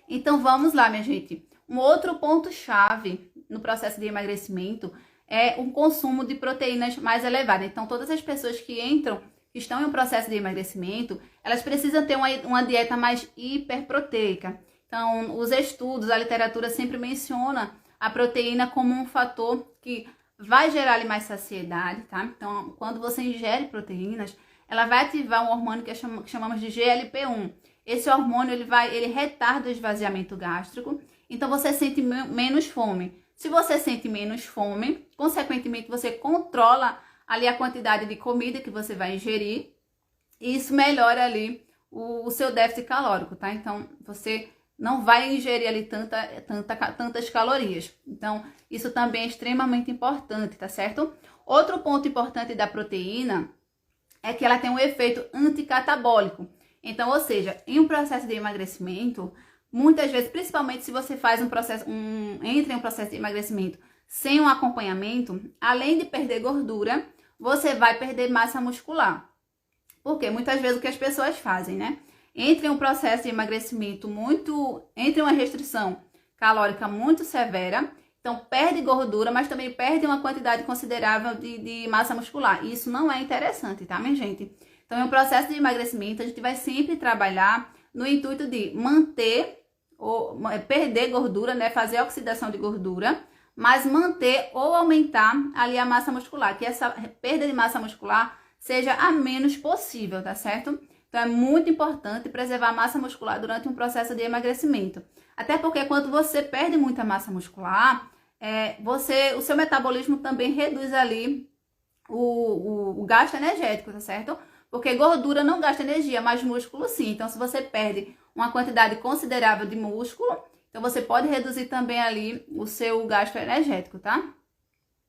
Então vamos lá, minha gente. Um outro ponto-chave no processo de emagrecimento é um consumo de proteínas mais elevado. Então todas as pessoas que estão em um processo de emagrecimento, elas precisam ter uma dieta mais hiperproteica. Então os estudos, a literatura sempre menciona a proteína como um fator que vai gerar ali mais saciedade, tá? Então quando você ingere proteínas, ela vai ativar um hormônio que chamamos de GLP-1. Esse hormônio ele retarda o esvaziamento gástrico, então você sente menos fome. Se você sente menos fome, consequentemente você controla ali a quantidade de comida que você vai ingerir, e isso melhora ali o seu déficit calórico, tá? Então você não vai ingerir ali tantas calorias. Então isso também é extremamente importante, tá certo? Outro ponto importante da proteína é que ela tem um efeito anticatabólico. Então, ou seja, em um processo de emagrecimento, muitas vezes, principalmente se você faz entra em um processo de emagrecimento sem um acompanhamento, além de perder gordura, você vai perder massa muscular. Porque muitas vezes o que as pessoas fazem, né? Entra em um processo de emagrecimento entre uma restrição calórica muito severa, então perde gordura, mas também perde uma quantidade considerável de massa muscular. E isso não é interessante, tá, minha gente? Então, em um processo de emagrecimento, a gente vai sempre trabalhar no intuito de manter ou perder gordura, né? Fazer a oxidação de gordura, mas manter ou aumentar ali a massa muscular, que essa perda de massa muscular seja a menos possível, tá certo? Então, é muito importante preservar a massa muscular durante um processo de emagrecimento. Até porque quando você perde muita massa muscular, o seu metabolismo também reduz ali o gasto energético, tá certo? Porque gordura não gasta energia, mas músculo sim. Então, se você perde uma quantidade considerável de músculo, então você pode reduzir também ali o seu gasto energético, tá?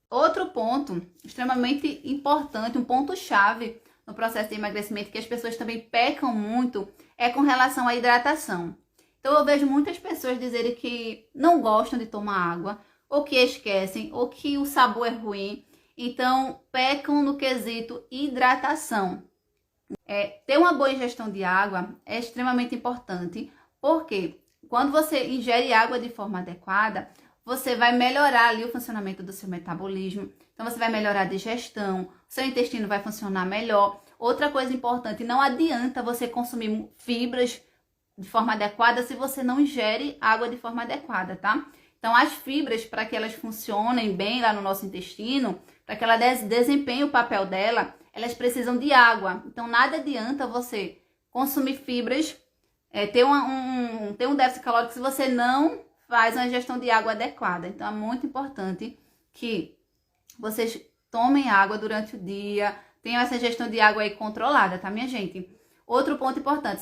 Outro ponto extremamente importante, um ponto-chave no processo de emagrecimento, que as pessoas também pecam muito, é com relação à hidratação. Então, eu vejo muitas pessoas dizerem que não gostam de tomar água, ou que esquecem, ou que o sabor é ruim. Então, pecam no quesito hidratação. Ter uma boa ingestão de água é extremamente importante, porque quando você ingere água de forma adequada, você vai melhorar ali o funcionamento do seu metabolismo, então você vai melhorar a digestão, seu intestino vai funcionar melhor. Outra coisa importante, não adianta você consumir fibras de forma adequada se você não ingere água de forma adequada, tá? Então as fibras, para que elas funcionem bem lá no nosso intestino, para que ela desempenhe o papel dela, elas precisam de água. Então nada adianta você consumir fibras, ter um déficit calórico se você não faz uma ingestão de água adequada. Então é muito importante que vocês tomem água durante o dia, tenham essa ingestão de água aí controlada, tá, minha gente? Outro ponto importante,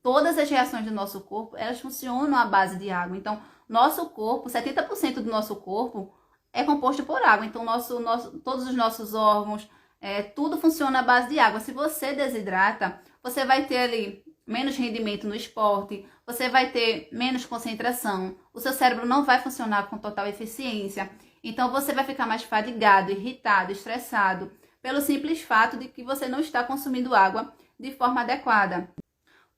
todas as reações do nosso corpo, elas funcionam à base de água. Então, nosso corpo, 70% do nosso corpo é composto por água. Então, todos os nossos órgãos, tudo funciona à base de água. Se você desidrata, você vai ter ali menos rendimento no esporte, você vai ter menos concentração, o seu cérebro não vai funcionar com total eficiência. Então, você vai ficar mais fadigado, irritado, estressado, pelo simples fato de que você não está consumindo água de forma adequada.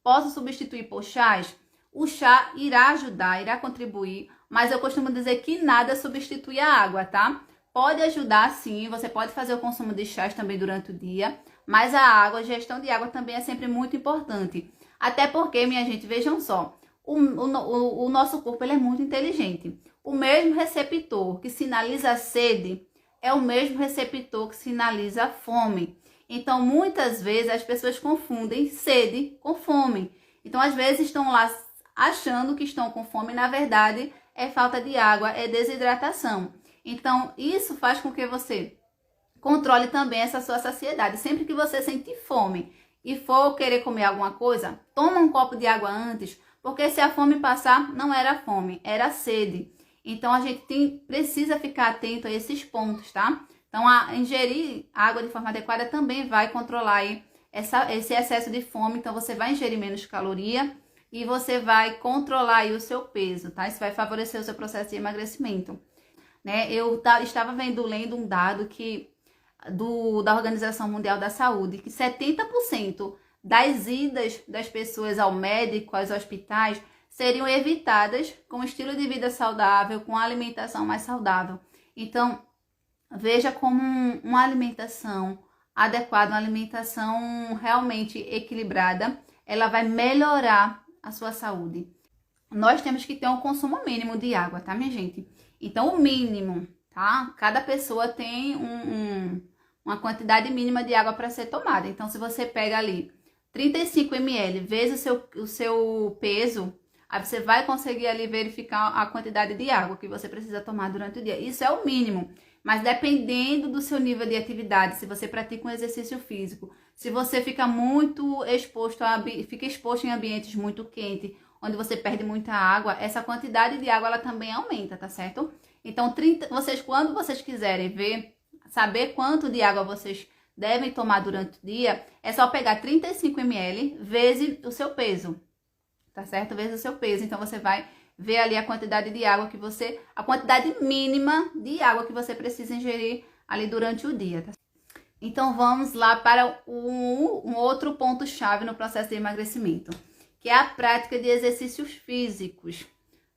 Posso substituir por chás? O chá irá ajudar, irá contribuir, mas eu costumo dizer que nada substitui a água, tá? Pode ajudar sim, você pode fazer o consumo de chás também durante o dia, mas a gestão de água também é sempre muito importante. Até porque, minha gente, vejam só, o nosso corpo ele é muito inteligente. O mesmo receptor que sinaliza a sede é o mesmo receptor que sinaliza a fome. Então, muitas vezes as pessoas confundem sede com fome. Então, às vezes estão lá achando que estão com fome, na verdade é falta de água, é desidratação. Então, isso faz com que você controle também essa sua saciedade. Sempre que você sentir fome e for querer comer alguma coisa, toma um copo de água antes, porque se a fome passar, não era fome, era sede. Então, a gente precisa ficar atento a esses pontos, tá? Então, ingerir água de forma adequada também vai controlar aí esse excesso de fome. Então, você vai ingerir menos caloria e você vai controlar aí o seu peso, tá? Isso vai favorecer o seu processo de emagrecimento, né? Eu estava lendo um dado da Organização Mundial da Saúde, que 70% das idas das pessoas ao médico, aos hospitais, seriam evitadas com um estilo de vida saudável, com alimentação mais saudável. Então, veja como uma alimentação adequada, uma alimentação realmente equilibrada, ela vai melhorar a sua saúde. Nós temos que ter um consumo mínimo de água, tá, minha gente? Então, o mínimo, tá? Cada pessoa tem uma quantidade mínima de água para ser tomada. Então, se você pega ali 35 ml vezes o seu peso, aí você vai conseguir ali verificar a quantidade de água que você precisa tomar durante o dia. Isso é o mínimo. Mas dependendo do seu nível de atividade, se você pratica um exercício físico, se você fica muito exposto em ambientes muito quentes, onde você perde muita água, essa quantidade de água ela também aumenta, tá certo? Então, quando vocês quiserem saber quanto de água vocês devem tomar durante o dia, é só pegar 35 ml vezes o seu peso, tá certo? Vezes o seu peso. Então, você vai ver ali a quantidade de água a quantidade mínima de água que você precisa ingerir ali durante o dia, tá? Então, vamos lá para um outro ponto-chave no processo de emagrecimento, que é a prática de exercícios físicos,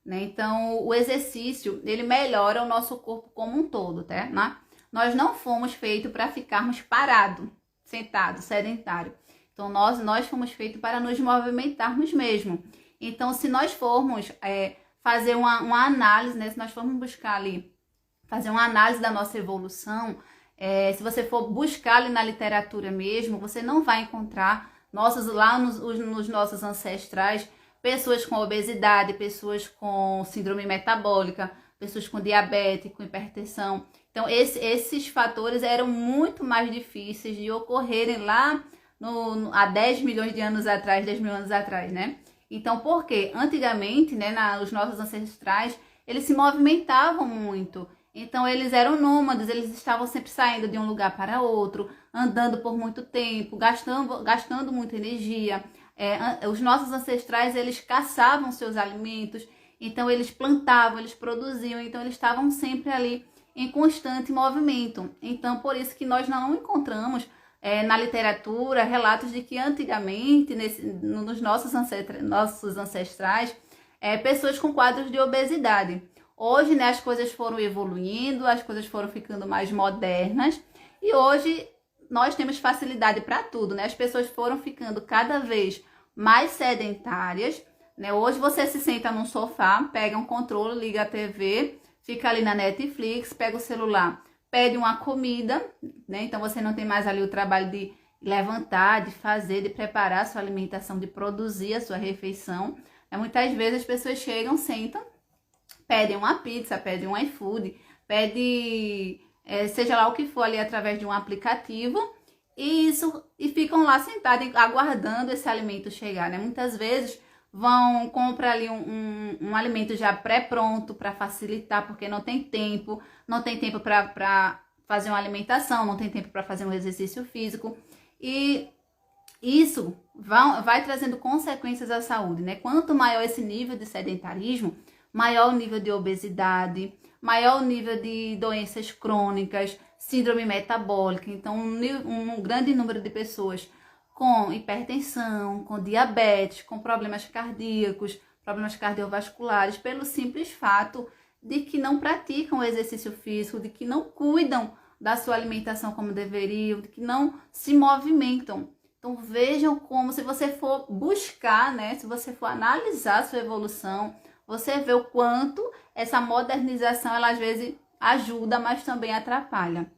né? Então, o exercício, ele melhora o nosso corpo como um todo, tá? Né? Nós não fomos feitos para ficarmos parados, sentados, sedentário. Então, nós fomos feitos para nos movimentarmos mesmo. Então, se nós formos fazer uma análise, né? Se nós formos buscar ali, fazer uma análise da nossa evolução, se você for buscar ali na literatura mesmo, você não vai encontrar lá nos nossos ancestrais, pessoas com obesidade, pessoas com síndrome metabólica, pessoas com diabetes, com hipertensão. Então, esses fatores eram muito mais difíceis de ocorrerem lá há 10 milhões de anos atrás, 10 mil anos atrás, né? Então, por quê? Antigamente, né, os nossos ancestrais, eles se movimentavam muito. Então, eles eram nômades, eles estavam sempre saindo de um lugar para outro, andando por muito tempo, gastando muita energia. Os nossos ancestrais, eles caçavam seus alimentos, então eles plantavam, eles produziam, então eles estavam sempre ali em constante movimento. Então, por isso que nós não encontramos na literatura relatos de que antigamente, nos nossos ancestrais, pessoas com quadros de obesidade. Hoje, né, as coisas foram evoluindo, as coisas foram ficando mais modernas e hoje nós temos facilidade para tudo, né? As pessoas foram ficando cada vez mais sedentárias, né? Hoje você se senta num sofá, pega um controle, liga a TV, fica ali na Netflix, pega o celular, pede uma comida, né? Então você não tem mais ali o trabalho de levantar, de fazer, de preparar a sua alimentação, de produzir a sua refeição. Muitas vezes as pessoas chegam, sentam, pedem uma pizza, pedem um iFood, pedem seja lá o que for ali através de um aplicativo e ficam lá sentados aguardando esse alimento chegar, né? Muitas vezes comprar ali um alimento já pré-pronto para facilitar, porque não tem tempo para fazer uma alimentação, não tem tempo para fazer um exercício físico e isso vai trazendo consequências à saúde, né? Quanto maior esse nível de sedentarismo, maior o nível de obesidade, maior o nível de doenças crônicas, síndrome metabólica. Então, um grande número de pessoas com hipertensão, com diabetes, com problemas cardíacos, problemas cardiovasculares, pelo simples fato de que não praticam o exercício físico, de que não cuidam da sua alimentação como deveriam, de que não se movimentam. Então, vejam como, se você for buscar, né, se você for analisar a sua evolução, você vê o quanto essa modernização, ela às vezes ajuda, mas também atrapalha.